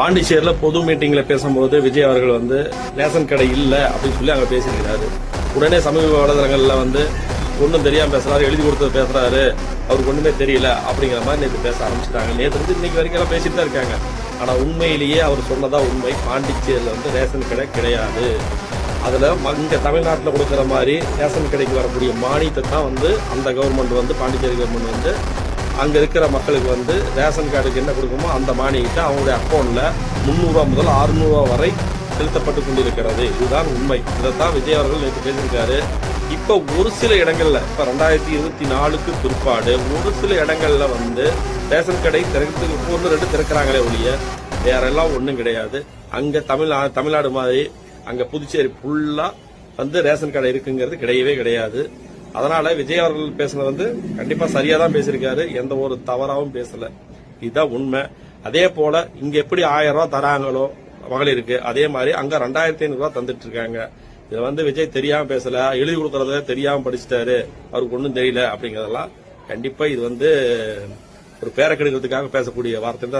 பாண்டிச்சேரியில பொது மீட்டிங்ல பேசும்போது விஜய் அவர்கள் வந்து ரேஷன் கடை இல்ல அப்படின்னு சொல்லி அங்க பேசியிருக்கிறாரு. உடனே சமூக வலைதளங்கள்ல வந்து ஒன்றும் தெரியாம பேசுறாரு, எழுதி கொடுத்தது பேசுறாரு, அவருக்கு ஒண்ணுமே தெரியல அப்படிங்கிற மாதிரி நேற்று பேச ஆரம்பிச்சிட்டாங்க. நேற்று இருந்து இன்னைக்கு வரைக்கும் எல்லாம் பேசிட்டு தான் இருக்காங்க. ஆனா உண்மையிலேயே அவர் சொன்னதா உண்மை. பாண்டிச்சேரியில வந்து ரேஷன் கடை கிடையாது. அதுல இங்க தமிழ்நாட்டில் கொடுக்கற மாதிரி ரேஷன் கடைக்கு வரக்கூடிய மானியத்தை தான் வந்து அந்த கவர்மெண்ட் வந்து பாண்டிச்சேரி கவர்மெண்ட் வந்து அங்க இருக்கிற மக்களுக்கு வந்து ரேஷன் கார்டுக்கு என்ன கொடுக்குமோ அந்த மானியத்தை அவங்களுடைய அக்கௌண்ட்ல 300 ரூபாய் முதல் 600 ரூபாய் வரை செலுத்தப்பட்டு கொண்டிருக்கிறது. இதுதான் உண்மை. இதைத்தான் விஜய் அவர்கள் நேற்று பேசியிருக்காரு. இப்ப ஒரு சில இடங்கள்ல இப்ப 2024க்கு பிற்பாடு ஒரு சில இடங்கள்ல வந்து ரேஷன் கடை திறக்கிறதுக்கு 1-2 திறக்கிறாங்களே ஒழிய வேற எல்லாம் ஒண்ணும் கிடையாது. அங்க தமிழ்நாடு மாதிரி அங்க புதுச்சேரி ஃபுல்லா வந்து ரேஷன் கடை இருக்குங்கிறது கிடையவே கிடையாது. அதனால விஜய் அவர்கள் பேசுனது வந்து கண்டிப்பா சரியா தான் பேசியிருக்காரு. எந்த ஒரு தவறாவும் பேசல. இதுதான் உண்மை. அதே போல இங்க எப்படி 1000 ரூபாய் தராங்களோ மகளிருக்கு, அதே மாதிரி அங்க 2500 ரூபாய் தந்துட்டு இருக்காங்க. இதை வந்து விஜய் தெரியாம பேசல, எழுதி கொடுக்கறத தெரியாம படிச்சுட்டாரு, அவருக்கு ஒன்றும் தெரியல அப்படிங்கறதெல்லாம் கண்டிப்பா இது வந்து ஒரு பேரை கெடுக்கிறதுக்காக பேசக்கூடிய வார்த்தை தான்.